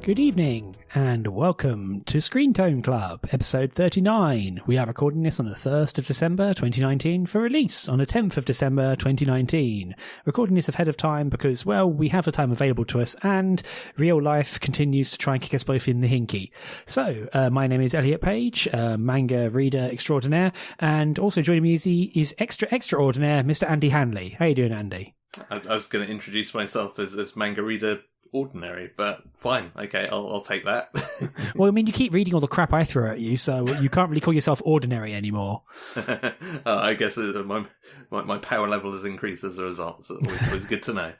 Good evening, and welcome to Screentone Club, episode 39. We are recording this on the 1st of December 2019 for release on the 10th of December 2019. Recording this ahead of time because, well, we have the time available to us, and real life continues to try and kick us both in the Hinkey. So, my name is Elliot Page, manga reader extraordinaire, and also joining me is extraordinaire, Mr. Andy Hanley. How you doing, Andy? I was going to introduce myself as manga reader ordinary, but fine, okay, I'll take that. Well, I mean, you keep reading all the crap I throw at you, so you can't really call yourself ordinary anymore. I guess my power level has increased as a result, so it's always good to know.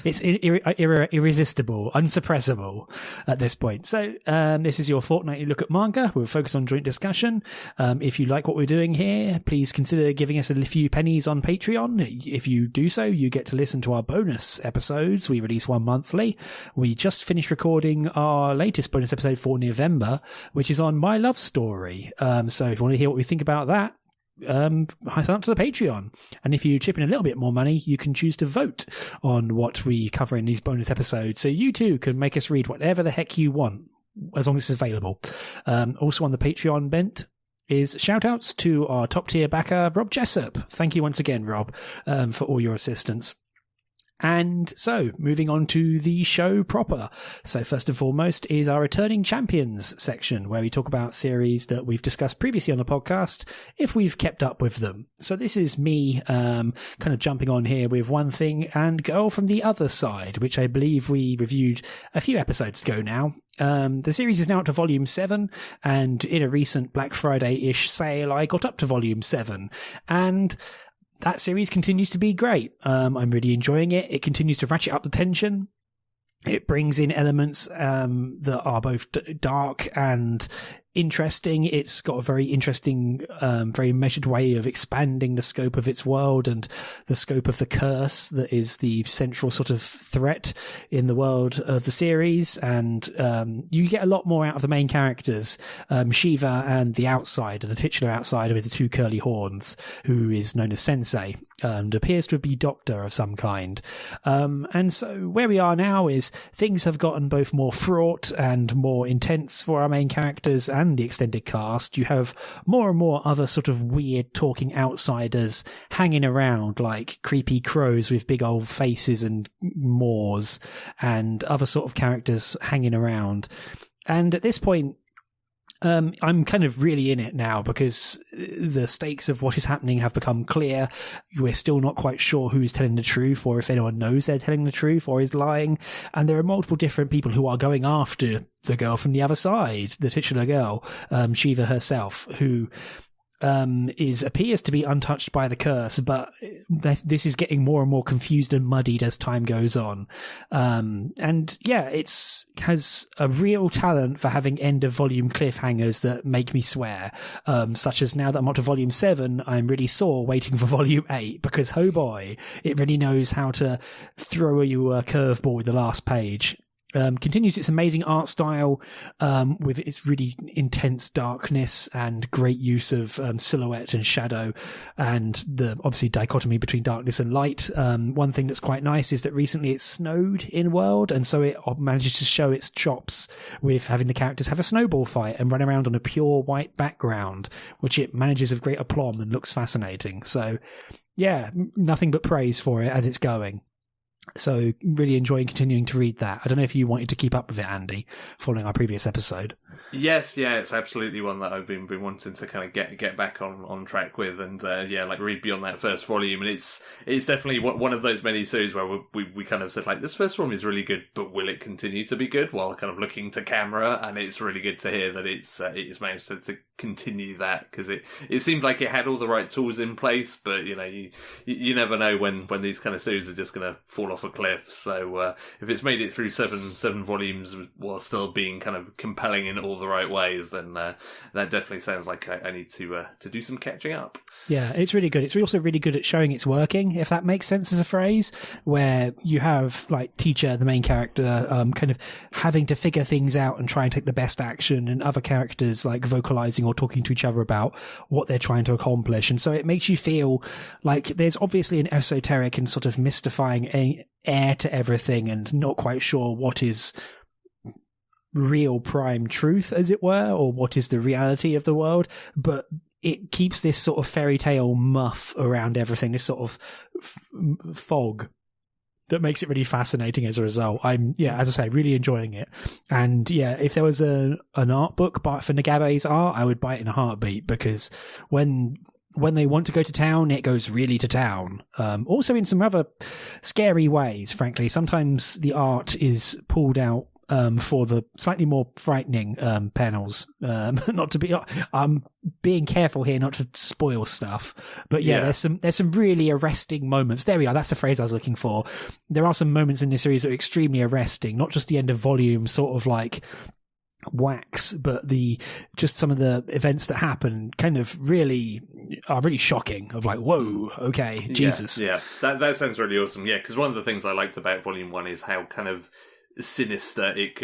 It's irresistible, unsuppressible at this point. So this is your fortnightly look at manga. We'll focus on joint discussion. If you like what we're doing here, please consider giving us a few pennies on Patreon. If you do so, you get to listen to our bonus episodes. We release one monthly. We just finished recording our latest bonus episode for November, which is on My Love Story. So if you want to hear what we think about that, sign up to the Patreon. And if you chip in a little bit more money, you can choose to vote on what we cover in these bonus episodes. So you too can make us read whatever the heck you want, as long as it's available. Also on the Patreon bent is shout-outs to our top-tier backer, Rob Jessup. Thank you once again, Rob, for all your assistance. And so, moving on to the show proper. So first and foremost is our Returning Champions section, where we talk about series that we've discussed previously on the podcast, if we've kept up with them. So this is me kind of jumping on here with one thing and Girl from the Other Side, which I believe we reviewed a few episodes ago now. The series is now up to volume 7, and in a recent Black Friday-ish sale, I got up to volume 7. And that series continues to be great. I'm really enjoying it. It continues to ratchet up the tension. It brings in elements that are both dark and interesting. It's got a very interesting, very measured way of expanding the scope of its world and the scope of the curse that is the central sort of threat in the world of the series. And you get a lot more out of the main characters, Shiva and the outsider, the titular outsider with the two curly horns, who is known as Sensei, and appears to be doctor of some kind. And so where we are now is things have gotten both more fraught and more intense for our main characters and the extended cast. You have more and more other sort of weird talking outsiders hanging around, like creepy crows with big old faces and maws, and other sort of characters hanging around. And at this point, I'm kind of really in it now because the stakes of what is happening have become clear. We're still not quite sure who's telling the truth, or if anyone knows they're telling the truth or is lying. And there are multiple different people who are going after the girl from the other side, the titular girl, Shiva herself, who appears to be untouched by the curse, but this is getting more and more confused and muddied as time goes on. And yeah, has a real talent for having end of volume cliffhangers that make me swear, such as now that I'm up to volume 7, I'm really sore waiting for volume 8, because oh boy, it really knows how to throw you a curveball with the last page. Continues its amazing art style with its really intense darkness and great use of silhouette and shadow, and the obviously dichotomy between darkness and light. One thing that's quite nice is that recently it snowed in World, and so it manages to show its chops with having the characters have a snowball fight and run around on a pure white background, which it manages with great aplomb and looks fascinating. So yeah, nothing but praise for it as it's going. So really enjoying continuing to read that. I don't know if you wanted to keep up with it, Andy, following our previous episode. Yes, yeah, it's absolutely one that I've been wanting to kind of get back on track with, and read beyond that first volume. And it's definitely one of those many series where we kind of said, like, this first volume is really good, but will it continue to be good? While kind of looking to camera, and it's really good to hear that it's managed to continue that, because it seemed like it had all the right tools in place, but you never know when these kind of series are just going to fall off a cliff. So if it's made it through seven volumes while still being kind of compelling in all the right ways, then that definitely sounds like I need to do some catching up. Yeah, it's really good. It's also really good at showing it's working, if that makes sense as a phrase, where you have like Teacher, the main character, kind of having to figure things out and try and take the best action, and other characters like vocalizing or talking to each other about what they're trying to accomplish. And so it makes you feel like there's obviously an esoteric and sort of mystifying air to everything, and not quite sure what is real prime truth, as it were, or what is the reality of the world, but it keeps this sort of fairy tale muff around everything, this sort of fog that makes it really fascinating as a result. I'm, as I say, really enjoying it. And yeah, if there was an art book for Nagabe's art, I would buy it in a heartbeat, because when they want to go to town, it goes really to town. Also in some rather scary ways, frankly. Sometimes the art is pulled out for the slightly more frightening panels. Not to be, I'm being careful here not to spoil stuff, but there's some really arresting moments. There we are. That's the phrase I was looking for. There are some moments in this series that are extremely arresting. Not just the end of volume, sort of like wax, but just some of the events that happen kind of really are really shocking. Of like, whoa, okay, Jesus. Yeah. That sounds really awesome. Yeah, because one of the things I liked about Volume 1 is how kind of sinister it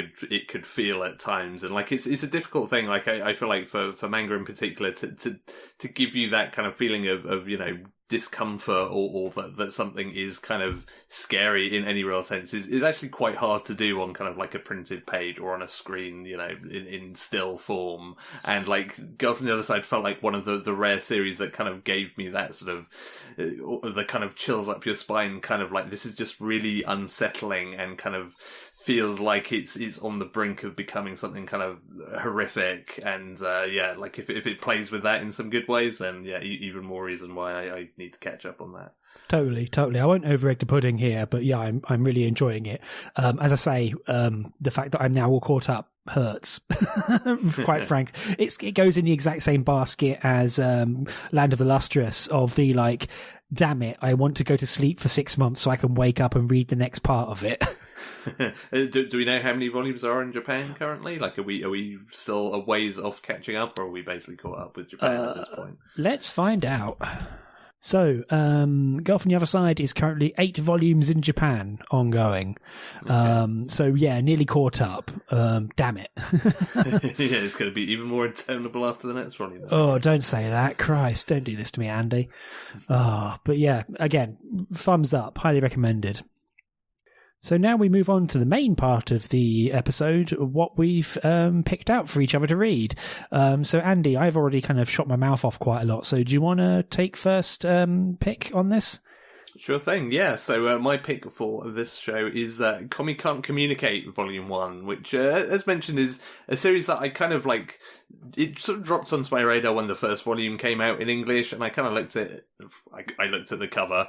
could feel at times, and like it's a difficult thing. Like I feel like for manga in particular to give you that kind of feeling of discomfort or that something is kind of scary in any real sense is actually quite hard to do on kind of like a printed page or on a screen, in still form. And like Girl from the Other Side felt like one of the rare series that kind of gave me that sort of the kind of chills up your spine, kind of like this is just really unsettling and kind of feels like it's on the brink of becoming something kind of horrific. And like if it plays with that in some good ways, then even more reason why I need to catch up on that. Totally. I won't over-egg the pudding here, but I'm really enjoying it. As I say, the fact that I'm now all caught up hurts. Quite frank, it goes in the exact same basket as Land of the Lustrous, of the like, damn it, I want to go to sleep for 6 months so I can wake up and read the next part of it. Do we know how many volumes are in Japan currently? Like, are we still a ways off catching up, or are we basically caught up with Japan at this point? Let's find out. So, Girl from the Other Side is currently 8 volumes in Japan, ongoing. Okay. Nearly caught up. Damn it. It's going to be even more interminable after the next volume. Oh, don't say that. Christ, don't do this to me, Andy. But again, thumbs up. Highly recommended. So now we move on to the main part of the episode, what we've picked out for each other to read. So Andy, I've already kind of shot my mouth off quite a lot. So do you want to take first pick on this? Sure thing, yeah. So my pick for this show is Komi Can't Communicate Volume 1, which, as mentioned, is a series that I kind of like... It sort of dropped onto my radar when the first volume came out in English, and I kind of looked at I looked at the cover,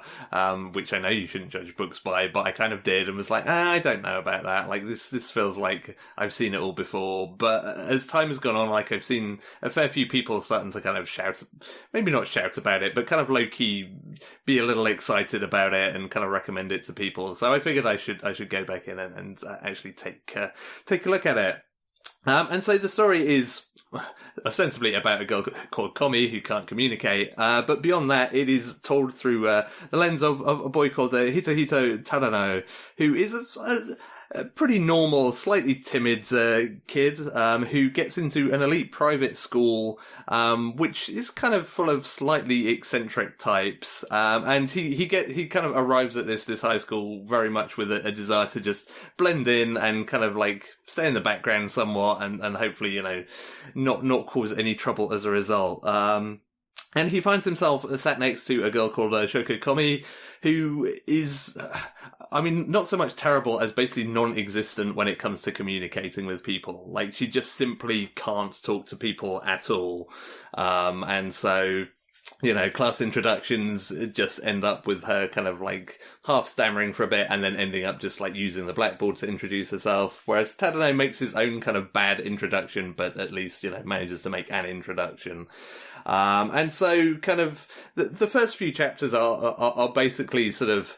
which I know you shouldn't judge books by, but I kind of did and was like, I don't know about that. Like, this feels like I've seen it all before. But as time has gone on, like, I've seen a fair few people starting to kind of shout, maybe not shout about it, but kind of low-key be a little excited about it and kind of recommend it to people. So I figured I should go back in and actually take a look at it. And so the story is ostensibly about a girl called Komi who can't communicate, but beyond that, it is told through the lens of a boy called Hitohito Tadano, who is a pretty normal, slightly timid kid who gets into an elite private school, which is kind of full of slightly eccentric types. And he kind of arrives at this high school very much with a desire to just blend in and kind of like stay in the background somewhat, and hopefully not cause any trouble as a result. And he finds himself sat next to a girl called Shoko Komi, who is, not so much terrible as basically non-existent when it comes to communicating with people. Like, she just simply can't talk to people at all. And so, class introductions just end up with her kind of like half stammering for a bit and then ending up just like using the blackboard to introduce herself. Whereas Tadano makes his own kind of bad introduction, but at least, manages to make an introduction. And so kind of the first few chapters are basically sort of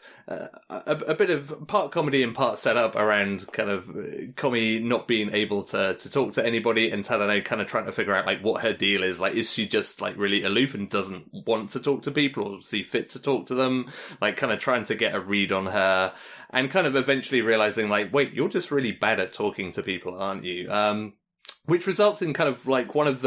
a bit of part comedy and part setup around kind of Komi not being able to talk to anybody, and Tadano kind of trying to figure out like what her deal is. Like, is she just like really aloof and doesn't want to talk to people or see fit to talk to them? Like, kind of trying to get a read on her, and kind of eventually realizing like, wait, you're just really bad at talking to people, aren't you? which results in kind of like one of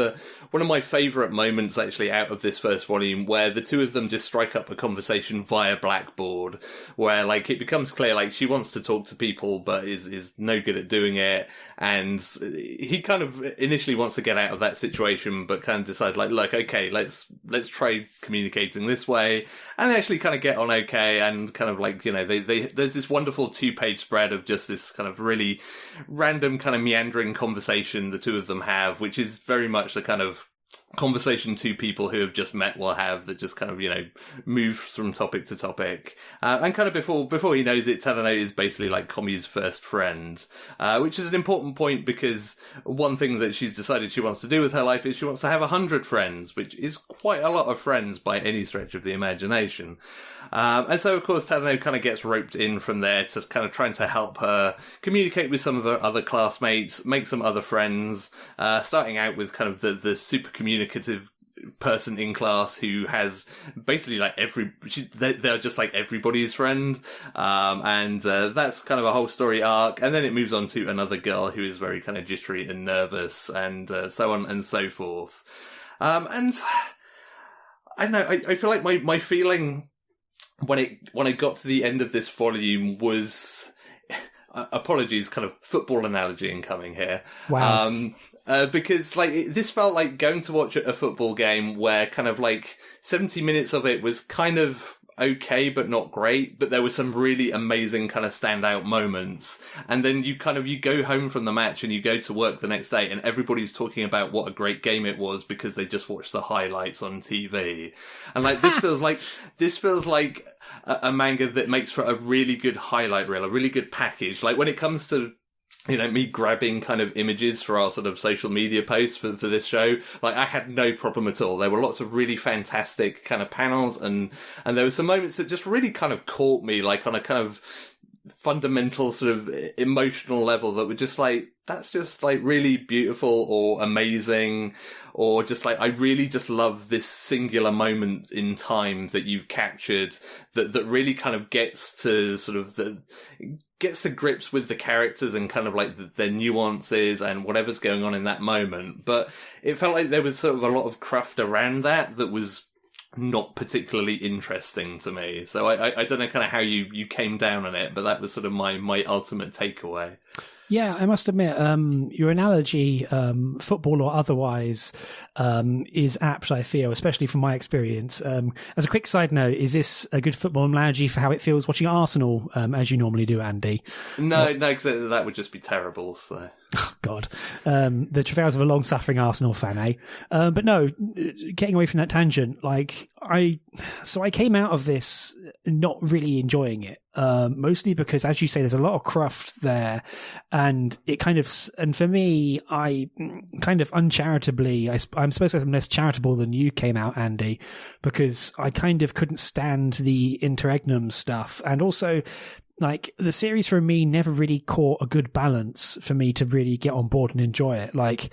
my favourite moments actually out of this first volume, where the two of them just strike up a conversation via Blackboard, where like it becomes clear like she wants to talk to people but is no good at doing it, and he kind of initially wants to get out of that situation but kind of decides like, look, okay, let's try communicating this way, and they actually kind of get on okay, and kind of like, you know, they there's this wonderful 2-page spread of just this kind of really random kind of meandering conversation the two of them have, which is very much the kind of conversation two people who have just met will have, that just kind of, you know, move from topic to topic. And kind of before he knows it, Tadano is basically like Komi's first friend, which is an important point because one thing that she's decided she wants to do with her life is she wants to have 100 friends, which is quite a lot of friends by any stretch of the imagination. And so, of course, Tadano kind of gets roped in from there to kind of trying to help her communicate with some of her other classmates, make some other friends, starting out with kind of the super communicative person in class who has basically like they're just like everybody's friend. And that's kind of a whole story arc. And then it moves on to another girl who is very kind of jittery and nervous, and so on and so forth. And I don't know, I feel like my feeling when I got to the end of this volume was, apologies, kind of football analogy incoming here. Wow. Because like this felt like going to watch a football game where kind of like 70 minutes of it was kind of okay but not great, but there were some really amazing kind of standout moments, and then you go home from the match and you go to work the next day and everybody's talking about what a great game it was because they just watched the highlights on TV. And like this feels like a manga that makes for a really good highlight reel, a really good package. Like when it comes to, you know, me grabbing kind of images for our sort of social media posts for this show, like I had no problem at all. There were lots of really fantastic kind of panels, and there were some moments that just really kind of caught me, like on a kind of fundamental sort of emotional level, that were just like, that's just like really beautiful or amazing, or just like, I really just love this singular moment in time that you've captured that really kind of gets to sort of gets to grips with the characters and kind of like their nuances and whatever's going on in that moment. But it felt like there was sort of a lot of craft around that was not particularly interesting to me. So I don't know kind of how you came down on it, but that was sort of my ultimate takeaway. Yeah, I must admit, your analogy, football or otherwise, is apt, I feel, especially from my experience. As a quick side note, is this a good football analogy for how it feels watching Arsenal, as you normally do, Andy? No, because that would just be terrible, so... Oh, God. The travails of a long-suffering Arsenal fan, eh? But no, getting away from that tangent, like, I came out of this not really enjoying it. Mostly because, as you say, there's a lot of cruft there, and it kind of, and for me, I kind of uncharitably, I'm supposed to say I'm less charitable than you came out, Andy, because I kind of couldn't stand the interregnum stuff, and also, like, the series for me never really caught a good balance for me to really get on board and enjoy it. Like,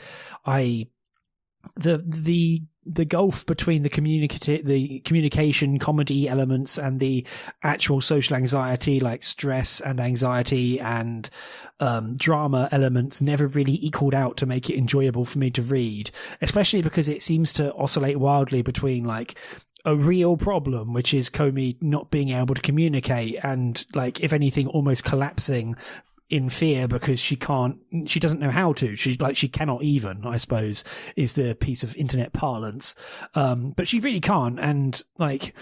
the gulf between the communication comedy elements and the actual social anxiety, like stress and anxiety and drama elements, never really equaled out to make it enjoyable for me to read, especially because it seems to oscillate wildly between like a real problem, which is Komi not being able to communicate and, like, if anything, almost collapsing in fear because she doesn't know how to. She cannot even, I suppose, is the piece of internet parlance. But she really can't. And like,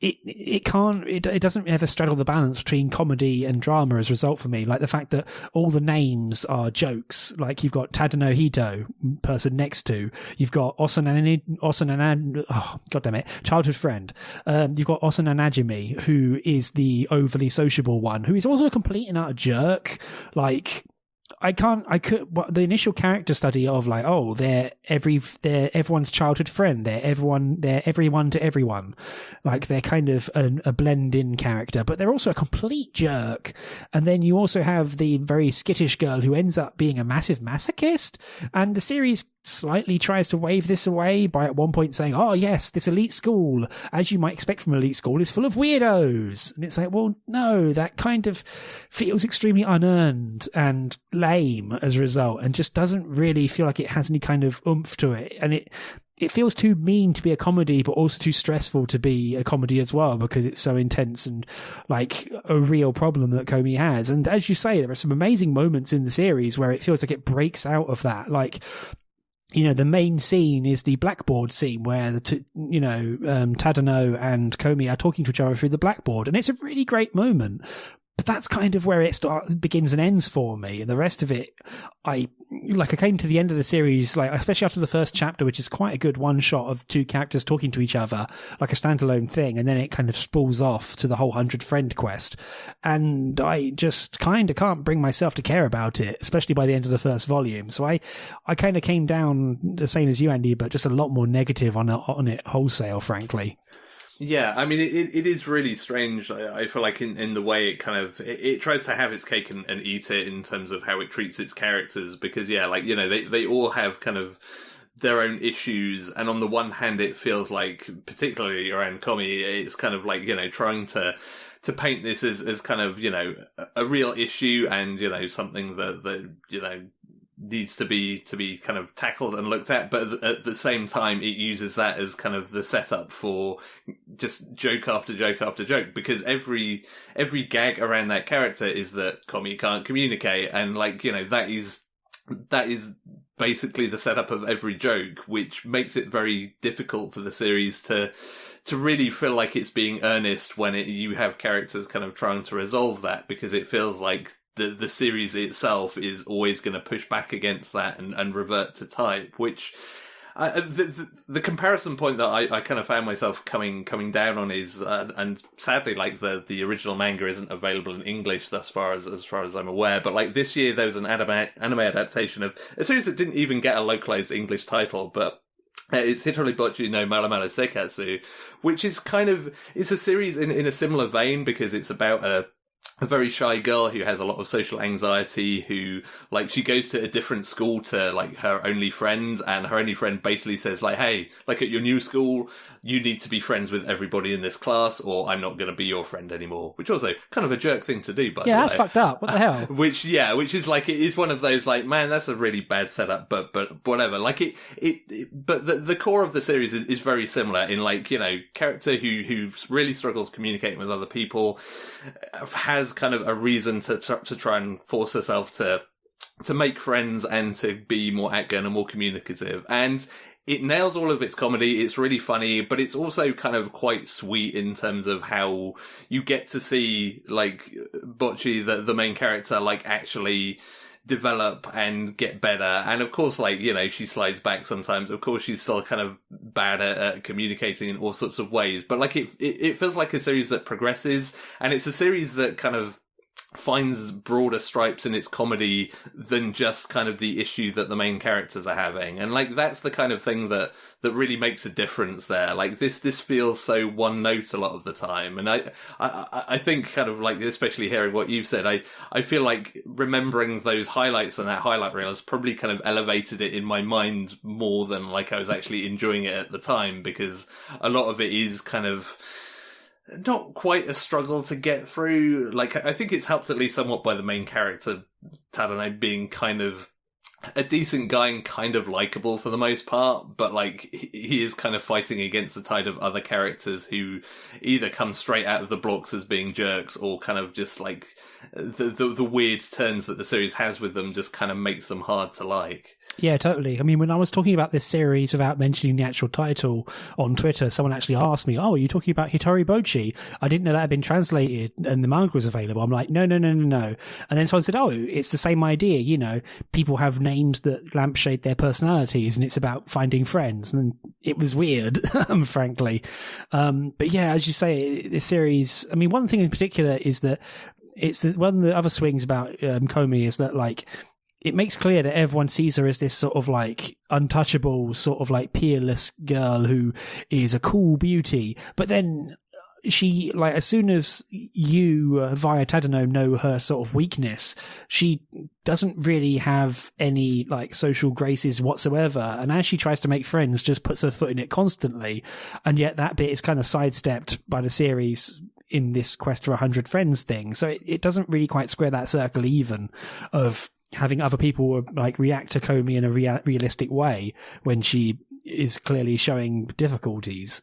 it doesn't ever straddle the balance between comedy and drama as a result for me. Like the fact that all the names are jokes. Like you've got Tadano Hito, person next to, you've got childhood friend. You've got Osananajimi, who is the overly sociable one, who is also a complete and utter jerk. Like, the initial character study of like, oh, they're everyone's childhood friend. They're everyone to everyone. Like they're kind of a blend-in character, but they're also a complete jerk. And then you also have the very skittish girl who ends up being a massive masochist. And the series slightly tries to wave this away by at one point saying, oh yes, this elite school, as you might expect from an elite school, is full of weirdos. And it's like, well, no, that kind of feels extremely unearned and lame as a result, and just doesn't really feel like it has any kind of oomph to it. And it feels too mean to be a comedy, but also too stressful to be a comedy as well, because it's so intense and like a real problem that Komi has. And as you say, there are some amazing moments in the series where it feels like it breaks out of that. Like, you know, the main scene is the blackboard scene where Tadano and Komi are talking to each other through the blackboard, and it's a really great moment. But that's kind of where it begins and ends for me. And the rest of it, I came to the end of the series, like especially after the first chapter, which is quite a good one shot of two characters talking to each other, like a standalone thing, and then it kind of spools off to the whole 100 friend quest. And I just kind of can't bring myself to care about it, especially by the end of the first volume. So I kind of came down the same as you, Andy, but just a lot more negative on it wholesale, frankly. Yeah, I mean, it is really strange. I feel like in the way it kind of, it tries to have its cake and eat it in terms of how it treats its characters, because, yeah, like, you know, they all have kind of their own issues, and on the one hand, it feels like, particularly around Komi, it's kind of like, you know, trying to paint this as kind of, you know, a real issue and, you know, something that you know, needs to be kind of tackled and looked at, but at the same time it uses that as kind of the setup for just joke after joke after joke, because every gag around that character is that Komi can't communicate, and like, you know, that is basically the setup of every joke, which makes it very difficult for the series to really feel like it's being earnest when you have characters kind of trying to resolve that, because it feels like the series itself is always going to push back against that and revert to type, which the comparison point that I kind of found myself coming down on is, and sadly, like the original manga isn't available in English thus far as I'm aware, but like this year there was an anime adaptation of a series that didn't even get a localized English title, but it's Hitori Bocchi no Malamala Sekatsu, which is kind of, it's a series in a similar vein, because it's about a very shy girl who has a lot of social anxiety, who, like, she goes to a different school to, like, her only friend, and her only friend basically says, like, hey, like, at your new school, you need to be friends with everybody in this class, or I'm not going to be your friend anymore. Which also kind of a jerk thing to do, by the way. Yeah, that's fucked up. What the hell? Which is like, it is one of those, like, man, that's a really bad setup, but whatever. Like, but the core of the series is very similar in, like, you know, character who really struggles communicating with other people, has kind of a reason to try and force herself to make friends and to be more outgoing and more communicative. And it nails all of its comedy. It's really funny, but it's also kind of quite sweet in terms of how you get to see, like, Bocchi, the main character, like, actually develop and get better. And of course, like, you know, she slides back sometimes. Of course, she's still kind of bad at communicating in all sorts of ways. But like, it feels like a series that progresses, and it's a series that kind of finds broader stripes in its comedy than just kind of the issue that the main characters are having. And like, that's the kind of thing that really makes a difference there. Like, this feels so one note a lot of the time. And I think, kind of like, especially hearing what you've said, I feel like remembering those highlights on that highlight reel has probably kind of elevated it in my mind more than like I was actually enjoying it at the time, because a lot of it is kind of not quite a struggle to get through. Like, I think it's helped at least somewhat by the main character, Tadano, being kind of a decent guy and kind of likable for the most part, but like, he is kind of fighting against the tide of other characters who either come straight out of the blocks as being jerks, or kind of just like the weird turns that the series has with them just kind of makes them hard to like. Yeah, totally. I mean, when I was talking about this series without mentioning the actual title on Twitter, someone actually asked me, oh, are you talking about Hitori Bocchi? I didn't know that had been translated and the manga was available. I'm like, no. And then someone said, oh, it's the same idea. You know, people have names that lampshade their personalities, and it's about finding friends. And it was weird, frankly. But yeah, as you say, this series, I mean, one thing in particular is that one of the other swings about Komi is that, like, it makes clear that everyone sees her as this sort of like untouchable, sort of like peerless girl who is a cool beauty. But then she, like, as soon as you via Tadano know her sort of weakness, she doesn't really have any like social graces whatsoever, and as she tries to make friends, just puts her foot in it constantly, and yet that bit is kind of sidestepped by the series in this quest for 100 friends thing. So it doesn't really quite square that circle even of having other people like react to Komi in a realistic way when she is clearly showing difficulties.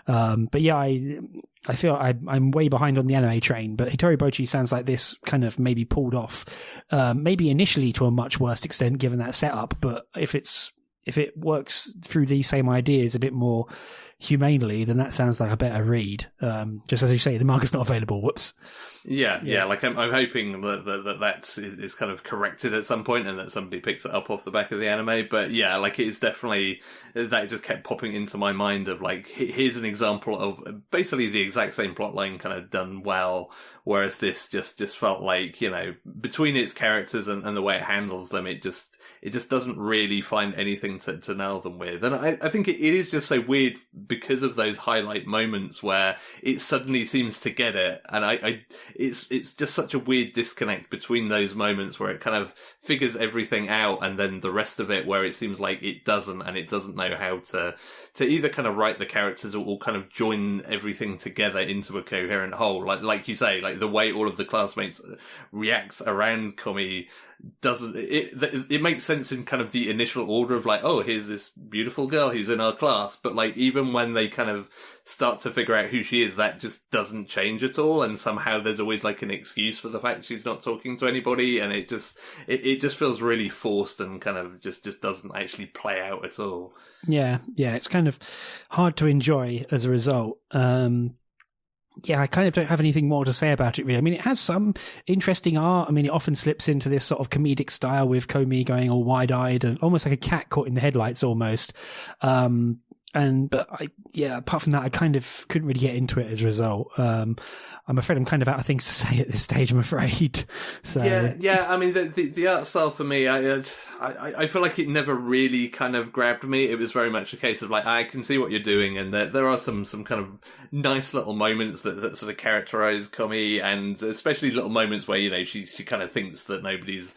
But yeah, I feel I'm way behind on the anime train, but Hitori Bocchi sounds like this kind of maybe pulled off, maybe initially to a much worse extent given that setup, but if it works through these same ideas a bit more humanely, then that sounds like a better read. Just as you say, the manga's not available. Whoops. Yeah. Like I'm hoping that is kind of corrected at some point, and that somebody picks it up off the back of the anime. But yeah, like it is definitely that just kept popping into my mind of like, here's an example of basically the exact same plotline kind of done well. Whereas this just felt like, you know, between its characters and the way it handles them, it just doesn't really find anything to nail them with. And I think it is just so weird because of those highlight moments where it suddenly seems to get it. And it's just such a weird disconnect between those moments where it kind of figures everything out, and then the rest of it where it seems like it doesn't, and it doesn't know how to either kind of write the characters or kind of join everything together into a coherent whole. Like you say, like the way all of the classmates reacts around Komi doesn't, it makes sense in kind of the initial order of like, oh, here's this beautiful girl who's in our class, but like even when they kind of start to figure out who she is, that just doesn't change at all, and somehow there's always like an excuse for the fact she's not talking to anybody, and it just feels really forced and kind of just doesn't actually play out at all. Yeah, it's kind of hard to enjoy as a result. Yeah, I kind of don't have anything more to say about it, really. I mean, it has some interesting art. I mean, it often slips into this sort of comedic style with Komi going all wide-eyed and almost like a cat caught in the headlights almost. But apart from that, I kind of couldn't really get into it as a result. I'm afraid I'm kind of out of things to say at this stage, I'm afraid. So yeah. I mean, the art style for me, I feel like it never really kind of grabbed me. It was very much a case of like, I can see what you're doing, and there are some kind of nice little moments that sort of characterize Komi, and especially little moments where, you know, she kind of thinks that nobody's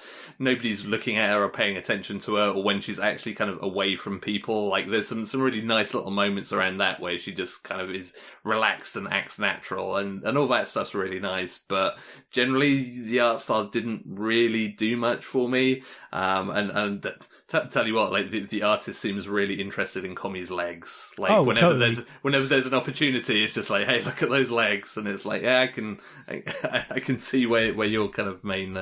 looking at her or paying attention to her, or when she's actually kind of away from people. Like there's some really nice little moments around that where she just kind of is relaxed and acts natural, and all that stuff's really nice. But generally the art style didn't really do much for me. Tell you what, like the artist seems really interested in Komi's legs. Like whenever there's an opportunity, it's just like, hey, look at those legs, and it's like, yeah, I can see where your kind of main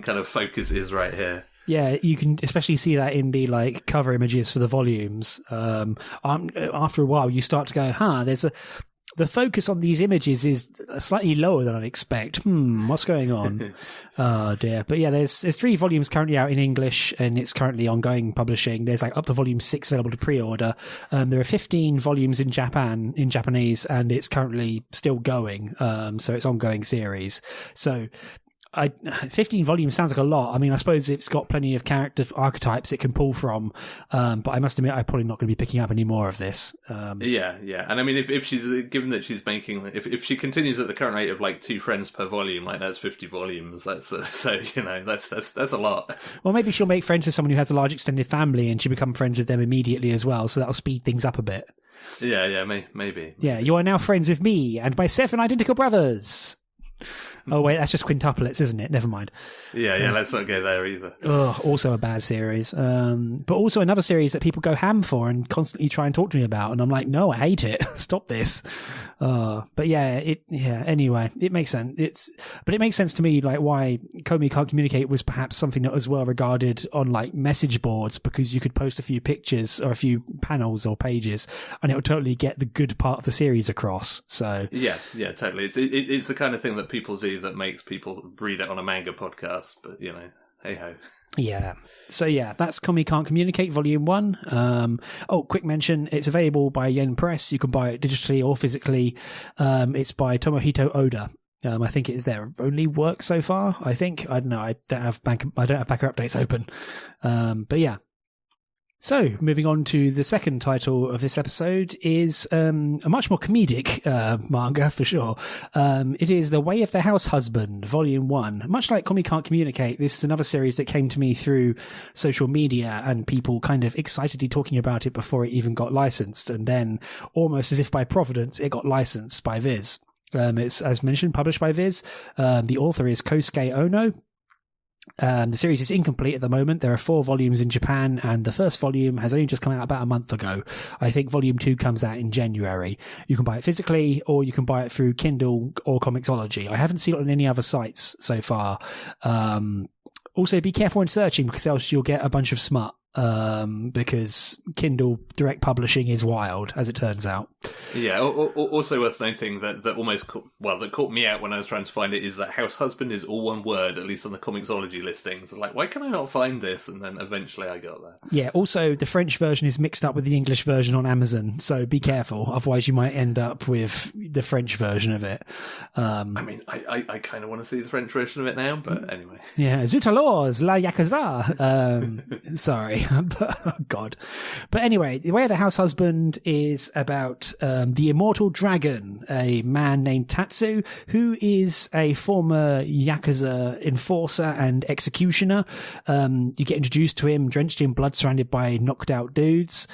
kind of focus is right here. Yeah, you can especially see that in the like cover images for the volumes. After a while, you start to go, the focus on these images is slightly lower than I'd expect. What's going on? Oh dear. But yeah, there's 3 volumes currently out in English, and it's currently ongoing publishing. There's like up to volume 6 available to pre-order. There are 15 volumes in Japanese, and it's currently still going. So it's ongoing series. So 15 volumes sounds like a lot. I mean, I suppose it's got plenty of character archetypes it can pull from, but I must admit I'm probably not going to be picking up any more of this. Yeah, and I mean, if she's given that she's making, if she continues at the current rate of like 2 friends per volume, like that's 50 volumes. That's so, you know, that's a lot. Well, maybe she'll make friends with someone who has a large extended family, and she become friends with them immediately as well. So that'll speed things up a bit. Yeah, maybe. Yeah, you are now friends with me and my 7 identical brothers. Oh wait, that's just quintuplets, isn't it? Never mind. Yeah, let's not go there either. Also a bad series. But also another series that people go ham for and constantly try and talk to me about, and I'm like, no, I hate it. Stop this. But anyway, it makes sense. But it makes sense to me, like, why Komi Can't Communicate was perhaps something that was well regarded on like message boards, because you could post a few pictures or a few panels or pages, and it would totally get the good part of the series across. So yeah, totally. It's the kind of thing that people do that makes people read it on a manga podcast, but you know, hey ho. Yeah. So yeah, that's Komi Can't Communicate Volume 1. Quick mention, it's available by Yen Press. You can buy it digitally or physically. It's by Tomohito Oda. I think it is their only work so far. I think. I don't know. I don't have backer updates open. But yeah. So, moving on to the second title of this episode is a much more comedic manga, for sure. It is The Way of the House Husband, Volume 1. Much like Komi Can't Communicate, this is another series that came to me through social media and people kind of excitedly talking about it before it even got licensed. And then, almost as if by providence, it got licensed by Viz. It's, as mentioned, published by Viz. The author is Kosuke Ono. The series is incomplete at the moment. There are 4 volumes in Japan, and the first volume has only just come out about a month ago. I think volume 2 comes out in January. You can buy it physically, or you can buy it through Kindle or Comixology. I haven't seen it on any other sites so far. Also, be careful when searching, because else you'll get a bunch of smut. Because Kindle direct publishing is wild, as it turns out. Yeah, also worth noting that almost that caught me out when I was trying to find it is that House Husband is all one word, at least on the Comixology listings. I was like, why can I not find this? And then eventually I got there. Yeah, also the French version is mixed up with the English version on Amazon, so be careful, otherwise you might end up with the French version of it. I mean, I kind of want to see the French version of it now, but anyway. Yeah, Zut alors, la yakuza. Sorry. Oh, God. But anyway, The Way of the House Husband is about the immortal dragon, a man named Tatsu, who is a former yakuza enforcer and executioner. You get introduced to him drenched in blood, surrounded by knocked out dudes.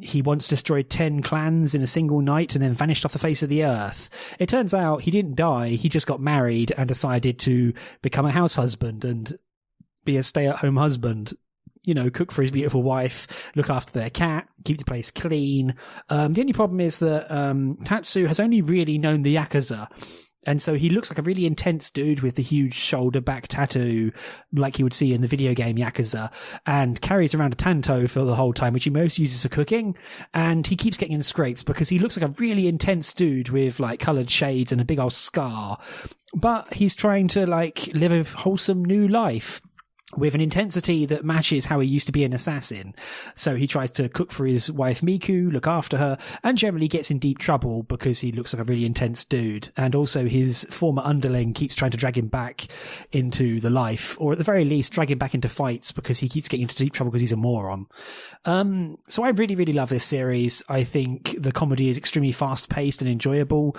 He once destroyed 10 clans in a single night and then vanished off the face of the earth. It turns out he didn't die, he just got married and decided to become a house husband and be a stay-at-home husband. You know, cook for his beautiful wife, look after their cat, keep the place clean. The only problem is that Tatsu has only really known the yakuza. And so he looks like a really intense dude with the huge shoulder back tattoo like you would see in the video game Yakuza, and carries around a tanto for the whole time, which he most uses for cooking. And he keeps getting in scrapes because he looks like a really intense dude with like coloured shades and a big old scar. But he's trying to like live a wholesome new life with an intensity that matches how he used to be an assassin. So he tries to cook for his wife Miku, look after her, and generally gets in deep trouble because he looks like a really intense dude. And also his former underling keeps trying to drag him back into the life, or at the very least drag him back into fights because he keeps getting into deep trouble because he's a moron. So I really, really love this series. I think the comedy is extremely fast-paced and enjoyable.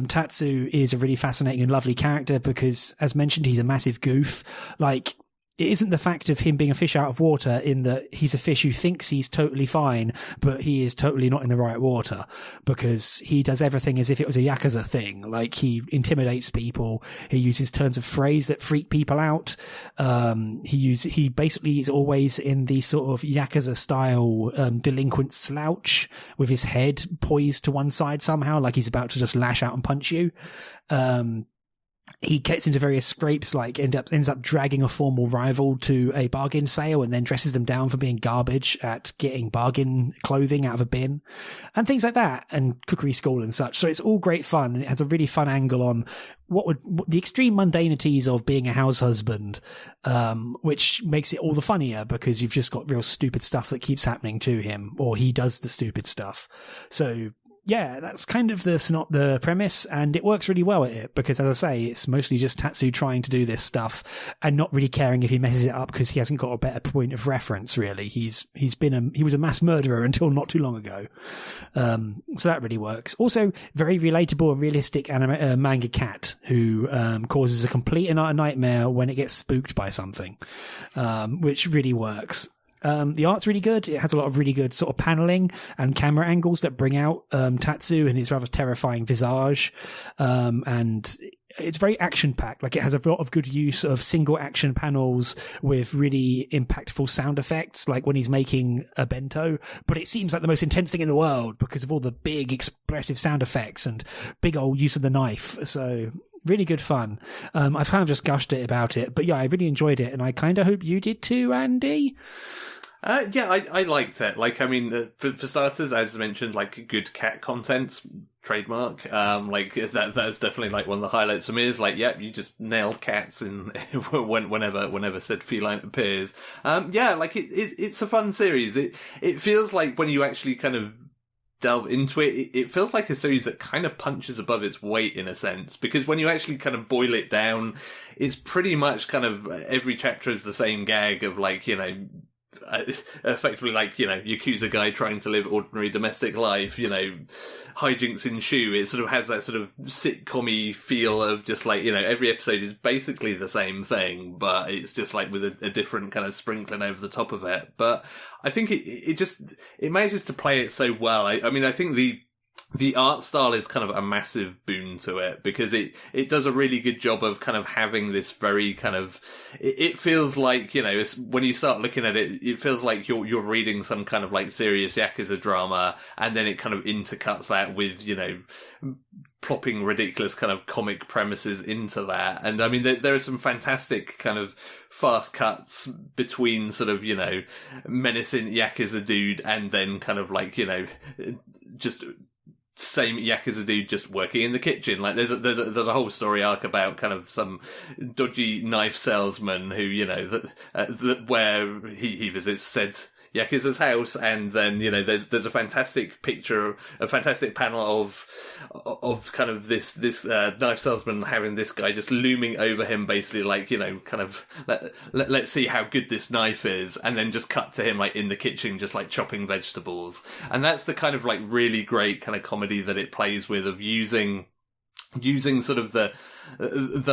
Tatsu is a really fascinating and lovely character because, as mentioned, he's a massive goof. Like, it isn't the fact of him being a fish out of water in that he's a fish who thinks he's totally fine, but he is totally not in the right water because he does everything as if it was a Yakuza thing. Like, he intimidates people. He uses turns of phrase that freak people out. He basically is always in the sort of Yakuza style, delinquent slouch with his head poised to one side somehow, like he's about to just lash out and punch you. He gets into various scrapes, like ends up dragging a formal rival to a bargain sale and then dresses them down for being garbage at getting bargain clothing out of a bin and things like that, and cookery school and such. So it's all great fun, and it has a really fun angle on what the extreme mundanities of being a house husband, which makes it all the funnier because you've just got real stupid stuff that keeps happening to him, or he does the stupid stuff. So yeah, that's kind of the premise, and it works really well at it because, as I say, it's mostly just Tatsu trying to do this stuff and not really caring if he messes it up because he hasn't got a better point of reference. Really, he was a mass murderer until not too long ago, so that really works. Also, very relatable and realistic manga cat who causes a complete and utter nightmare when it gets spooked by something, which really works. The art's really good. It has a lot of really good sort of paneling and camera angles that bring out Tatsu and his rather terrifying visage. And it's very action-packed. Like, it has a lot of good use of single action panels with really impactful sound effects, like when he's making a bento. But it seems like the most intense thing in the world because of all the big expressive sound effects and big old use of the knife. So really good fun. I've kind of just gushed about it, but yeah, I really enjoyed it, and I kind of hope you did too, Andy. Yeah, I liked it. Like, I mean, for starters, as mentioned, like, good cat content, trademark. Like, that's definitely like one of the highlights for me. Is like, yep, you just nailed cats in whenever said feline appears. Yeah, like it's a fun series. It feels like when you actually kind of delve into it, it feels like a series that kind of punches above its weight in a sense, because when you actually kind of boil it down, it's pretty much kind of every chapter is the same gag of, like, you know, effectively like, yakuza guy trying to live ordinary domestic life, hijinks ensue. It sort of has that sort of sitcom-y feel of just like, every episode is basically the same thing, but it's just like with a different kind of sprinkling over the top of it. But I think it manages to play it so well. I mean, I think the art style is kind of a massive boon to it, because it does a really good job of kind of having this very kind of, it feels like, when you start looking at it, it feels like you're reading some kind of like serious yakuza drama, and then it kind of intercuts that with, plopping ridiculous kind of comic premises into that. And I mean, there are some fantastic kind of fast cuts between sort of, menacing yakuza dude and then kind of like, just same yakuza dude just working in the kitchen. Like there's a whole story arc about kind of some dodgy knife salesman who, where he visits said yakuza's house, and then there's a fantastic picture, a fantastic panel of kind of this knife salesman having this guy just looming over him, basically like, kind of let's see how good this knife is, and then just cut to him like in the kitchen just like chopping vegetables. And that's the kind of like really great kind of comedy that it plays with, of using sort of the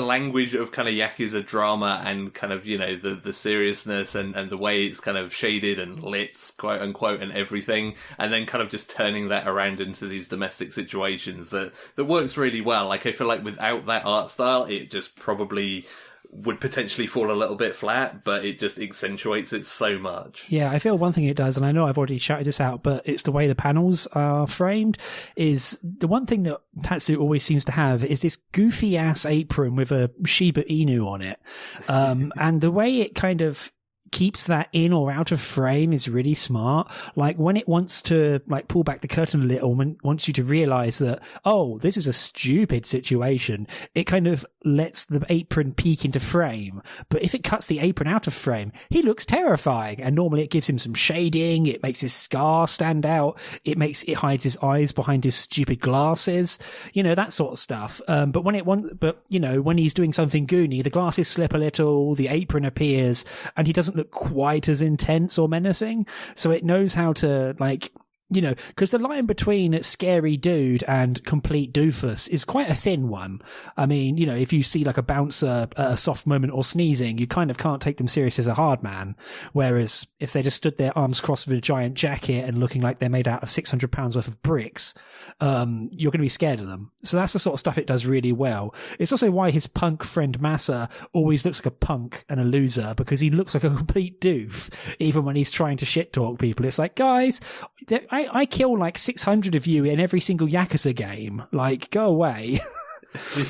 language of kind of yakuza drama and kind of the seriousness and the way it's kind of shaded and lit, quote unquote, and everything, and then kind of just turning that around into these domestic situations that works really well. Like I feel like without that art style, it just probably would potentially fall a little bit flat, but it just accentuates it so much. Yeah, I feel one thing it does, and I know I've already shouted this out, but it's the way the panels are framed. Is the one thing that Tatsu always seems to have is this goofy ass apron with a Shiba Inu on it. And the way it kind of keeps that in or out of frame is really smart. Like when it wants to like pull back the curtain a little, when it wants you to realize that, oh, this is a stupid situation, it kind of lets the apron peek into frame. But if it cuts the apron out of frame, he looks terrifying. And normally it gives him some shading, it makes his scar stand out, it hides his eyes behind his stupid glasses, that sort of stuff. But when he's doing something goony, the glasses slip a little, the apron appears, and he doesn't look quite as intense or menacing. So it knows how to because the line between scary dude and complete doofus is quite a thin one. I mean, if you see like a bouncer at a soft moment or sneezing, you kind of can't take them serious as a hard man. Whereas if they just stood there arms crossed with a giant jacket and looking like they're made out of 600 pounds worth of bricks, you're going to be scared of them. So that's the sort of stuff it does really well. It's also why his punk friend Masa always looks like a punk and a loser, because he looks like a complete doof, even when he's trying to shit talk people. It's like, guys, I kill like 600 of you in every single Yakuza game. Like, go away.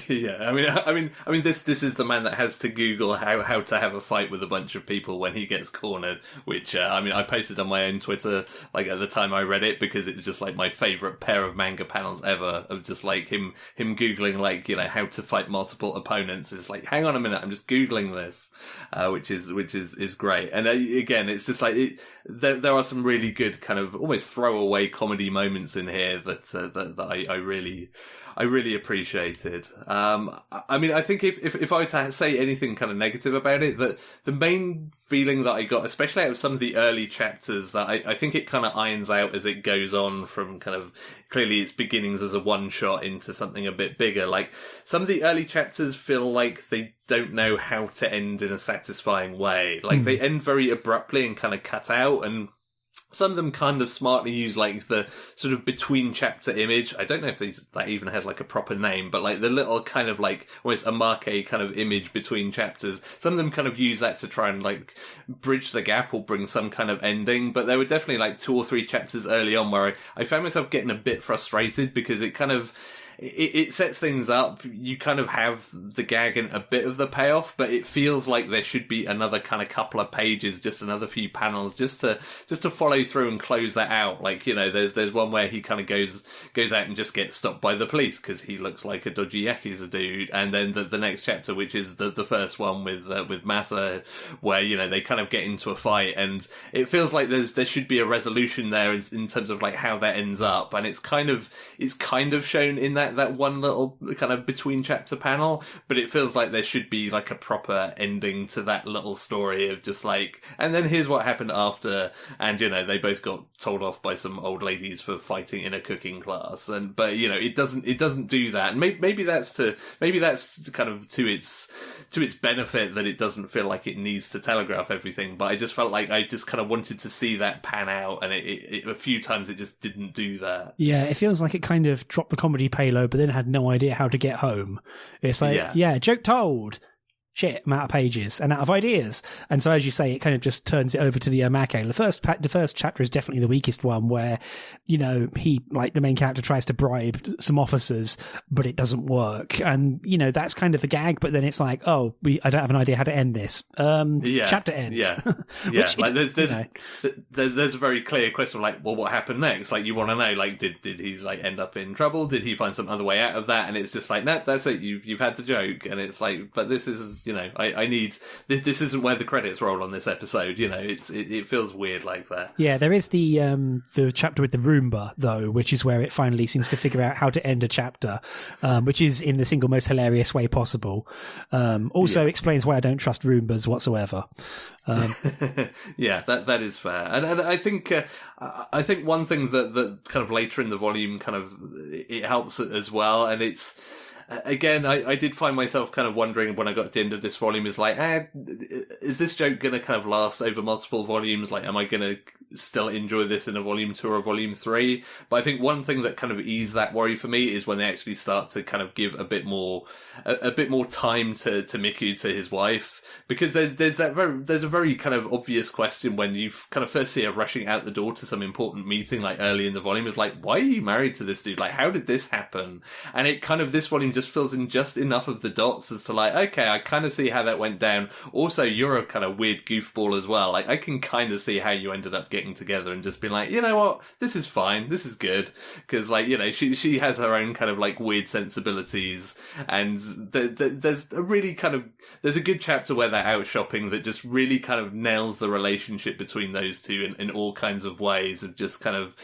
Yeah, I mean, this is the man that has to Google how to have a fight with a bunch of people when he gets cornered. Which I posted on my own Twitter like at the time I read it, because it's just like my favorite pair of manga panels ever, of just like him googling like how to fight multiple opponents. It's like, hang on a minute, I'm just googling this, which is great. And again, it's just like there are some really good kind of almost throwaway comedy moments in here that I really appreciated. I mean, I think if I were to say anything kind of negative about it, that the main feeling that I got, especially out of some of the early chapters, that I think it kind of irons out as it goes on from kind of clearly its beginnings as a one shot into something a bit bigger. Like some of the early chapters feel like they don't know how to end in a satisfying way. Like they end very abruptly and kind of cut out, and some of them kind of smartly use like the sort of between chapter image. I don't know if that even has like a proper name, but like the little kind of like almost a marquee kind of image between chapters. Some of them kind of use that to try and like bridge the gap or bring some kind of ending. But there were definitely like 2 or 3 chapters early on where I found myself getting a bit frustrated, because it kind of, it sets things up. You kind of have the gag and a bit of the payoff, but it feels like there should be another kind of couple of pages, just another few panels, just to follow through and close that out. Like, there's one where he kind of goes out and just gets stopped by the police because he looks like a dodgy yakuza dude, and then the next chapter, which is the first one with Masa, where they kind of get into a fight, and it feels like there should be a resolution there in terms of like how that ends up, and it's kind of shown in that that one little kind of between chapter panel, but it feels like there should be like a proper ending to that little story of just like, and then here's what happened after, and they both got told off by some old ladies for fighting in a cooking class, but it doesn't do that, and maybe that's kind of to its benefit that it doesn't feel like it needs to telegraph everything. But I just felt like I just kind of wanted to see that pan out, and it a few times it just didn't do that. Yeah, it feels like it kind of dropped the comedy payload, but then had no idea how to get home. It's like, joke told. Shit, I'm out of pages and out of ideas. And so, as you say, it kind of just turns it over to the omake. The first chapter is definitely the weakest one, where, he, like, the main character tries to bribe some officers, but it doesn't work. And, that's kind of the gag, but then it's like, I don't have an idea how to end this. Chapter ends. Yeah. Which, like, there's a very clear question of, like, well, what happened next? Like, you want to know, like, did he, like, end up in trouble? Did he find some other way out of that? And it's just like, no, that's it. You've had the joke. And it's like, but this is, I need this isn't where the credits roll on this episode. It feels weird like that. Yeah, there is the chapter with the Roomba though, which is where it finally seems to figure out how to end a chapter, which is in the single most hilarious way possible. Also explains why I don't trust Roombas whatsoever. Yeah, that is fair, and I think one thing that kind of later in the volume kind of it helps as well, and it's. Again, I did find myself kind of wondering when I got to the end of this volume, is like, is this joke going to kind of last over multiple volumes? Like, am I going to still enjoy this in a volume 2 or a volume 3? But I think one thing that kind of eased that worry for me is when they actually start to kind of give a bit more time to Miku, to his wife, because there's a very kind of obvious question when you kind of first see her rushing out the door to some important meeting, like early in the volume, of like, why are you married to this dude? Like, how did this happen? And it kind of, this volume just fills in just enough of the dots as to like, okay, I kind of see how that went down. Also, you're a kind of weird goofball as well. Like, I can kind of see how you ended up getting together and just being like, you know what, this is fine, this is good, because like, she has her own kind of like weird sensibilities, and there's a good chapter where they're out shopping that just really kind of nails the relationship between those two in all kinds of ways, of just kind of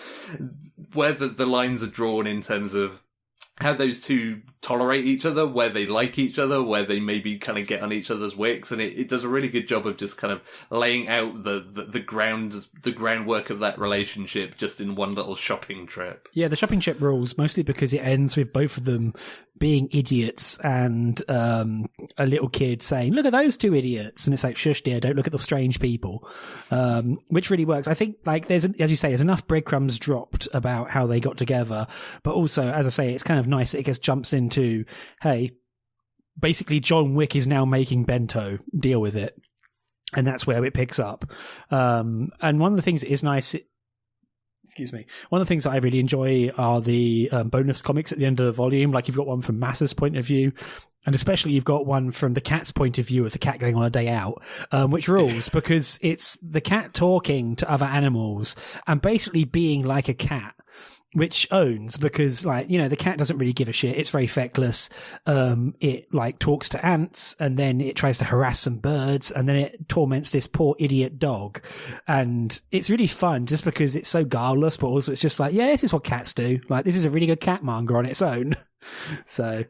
where the lines are drawn in terms of how those two tolerate each other, where they like each other, where they maybe kind of get on each other's wicks, and it does a really good job of just kind of laying out the groundwork of that relationship just in one little shopping trip. Yeah, the shopping trip rules, mostly because it ends with both of them being idiots and a little kid saying, "Look at those two idiots," and it's like, "Shush, dear, don't look at the strange people," which really works. I think, like, as you say, there's enough breadcrumbs dropped about how they got together, but also, as I say, it's kind of nice that it just jumps into, hey, basically John Wick is now making bento, deal with it, and that's where it picks up. And one of the things that is nice, one of the things that I really enjoy are the bonus comics at the end of the volume. Like, you've got one from Masa's point of view, and especially you've got one from the cat's point of view, of the cat going on a day out, which rules because it's the cat talking to other animals and basically being like a cat, which owns, because, like, the cat doesn't really give a shit. It's very feckless. It, like, talks to ants, and then it tries to harass some birds, and then it torments this poor idiot dog. And it's really fun just because it's so guileless, but also it's just like, yeah, this is what cats do. Like, this is a really good cat manga on its own. So...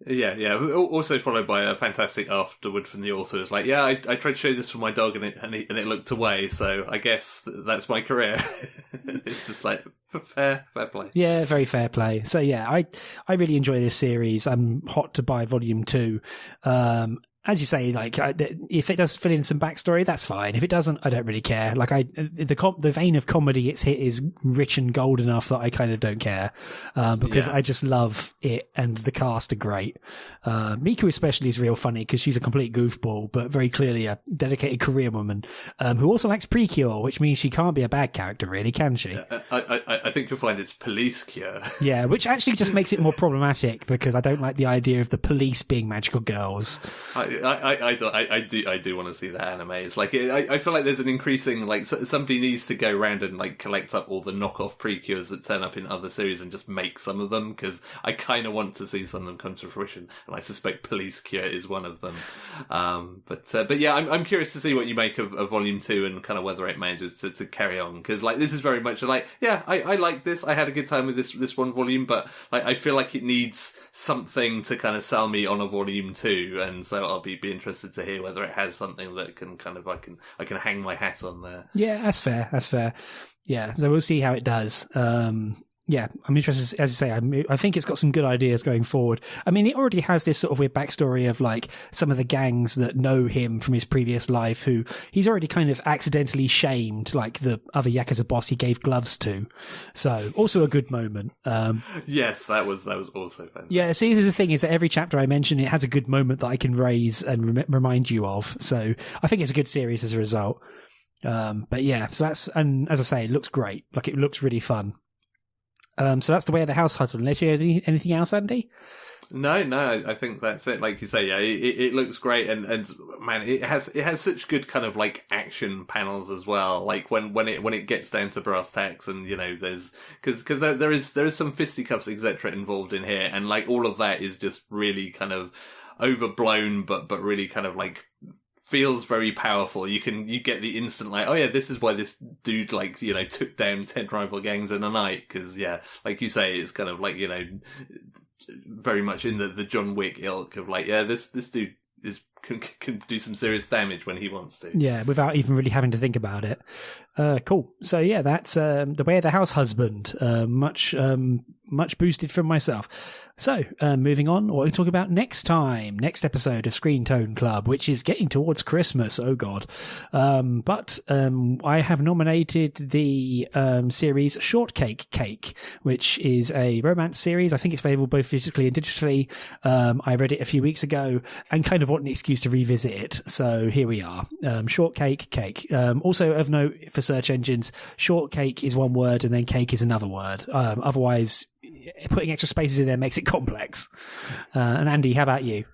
Yeah. Also followed by a fantastic afterward from the author. It's like, yeah, I tried to show this for my dog and it looked away, so I guess that's my career. It's just like fair play. Yeah, very fair play. So yeah, I really enjoy this series. I'm hot to buy volume 2. As you say, like, if it does fill in some backstory, that's fine. If it doesn't, I don't really care. Like, the vein of comedy it's hit is rich and gold enough that I kind of don't care, because I just love it, and the cast are great. Miku especially is real funny because she's a complete goofball, but very clearly a dedicated Korean woman, who also likes Precure, which means she can't be a bad character, really, can she? I think you'll find it's police cure. Yeah, which actually just makes it more problematic, because I don't like the idea of the police being magical girls. I do want to see that anime. It's like I feel like there's an increasing like somebody needs to go around and like collect up all the knockoff precures that turn up in other series and just make some of them, because I kind of want to see some of them come to fruition, and I suspect Police Cure is one of them. But yeah, I'm curious to see what you make of Volume 2 and kind of whether it manages to carry on, because like this is very much like, yeah, I like this. I had a good time with this one volume, but like I feel like it needs something to kind of sell me on a Volume 2, and so I'll be interested to hear whether it has something that can kind of I can hang my hat on there. Yeah, that's fair. Yeah, so we'll see how it does. Yeah, I'm interested, as I say, I think it's got some good ideas going forward. I mean, it already has this sort of weird backstory of like some of the gangs that know him from his previous life, who he's already kind of accidentally shamed, like the other Yakuza boss he gave gloves to. So also a good moment. Yes, that was also fun. Yeah, see, this is the thing, is that every chapter I mention, it has a good moment that I can raise and remind you of. So I think it's a good series as a result. But yeah, so that's, and as I say, it looks great. Like, it looks really fun. So that's The Way of the House Husband. Unless you have anything else, Andy? No, I think that's it. Like you say, yeah, it looks great, and man, it has such good kind of like action panels as well. Like when it gets down to brass tacks, and you know, there's because there is some fisticuffs etc. involved in here, and like all of that is just really kind of overblown, but really kind of like feels very powerful. You get the instant like, oh yeah, this is why this dude like, you know, took down 10 rival gangs in a night, because yeah, like you say, it's kind of like, you know, very much in the John Wick ilk of like, yeah, this dude can do some serious damage when he wants to. Yeah, without even really having to think about it. Cool. So yeah, that's The Way of the House Husband. Much boosted from myself. So, moving on, what we're talking about next episode of Screentone Club, which is getting towards Christmas. Oh God. But I have nominated the series Shortcake Cake, which is a romance series. I think it's available both physically and digitally. I read it a few weeks ago and kind of want an excuse to revisit it. So here we are. Shortcake Cake. Also of note for search engines, shortcake is one word and then cake is another word. Otherwise, putting extra spaces in there makes it complex. And Andy, how about you?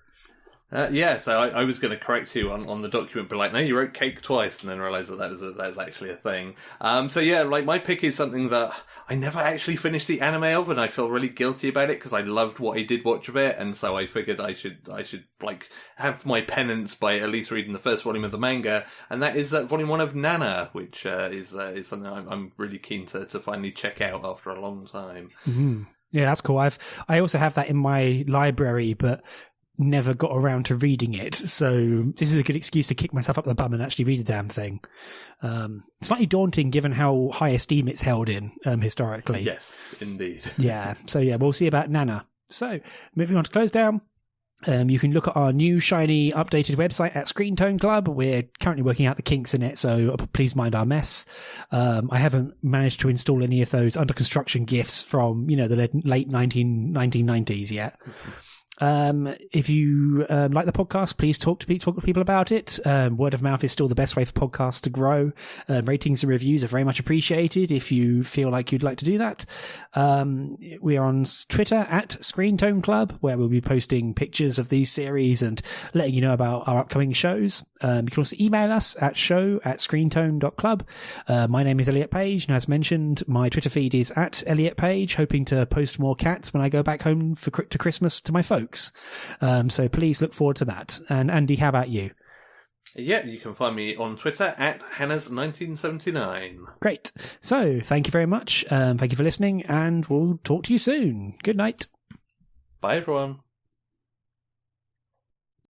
So I was going to correct you on the document, but like, no, you wrote cake twice, and then realised that is actually a thing. So yeah, like my pick is something that I never actually finished the anime of, and I feel really guilty about it because I loved what I did watch of it, and so I figured I should like have my penance by at least reading the first volume of the manga, and that is volume 1 of Nana, which is something I'm really keen to finally check out after a long time. Mm-hmm. Yeah, that's cool. I also have that in my library, but never got around to reading it, so this is a good excuse to kick myself up the bum and actually read the damn thing. Slightly daunting given how high esteem it's held in historically. Yes, indeed. Yeah, so yeah, we'll see about Nana. So, moving on to Closedown. You can look at our new, shiny, updated website at Screentone Club. We're currently working out the kinks in it, so please mind our mess. I haven't managed to install any of those under construction GIFs from, you know, the late 1990s yet. If you like the podcast, please talk to people about it. Word of mouth is still the best way for podcasts to grow. Ratings and reviews are very much appreciated if you feel like you'd like to do that. We are on Twitter at Screentone Club, where we'll be posting pictures of these series and letting you know about our upcoming shows. You can also email us at show@screentone.club. My name is Elliot Page, and as mentioned, my Twitter feed is at Elliot Page, hoping to post more cats when I go back home to Christmas to my folks. So please look forward to that. And Andy, how about you? Yeah, you can find me on Twitter at Hannah's1979. Great. So thank you very much. Thank you for listening, and we'll talk to you soon. Good night. Bye, everyone.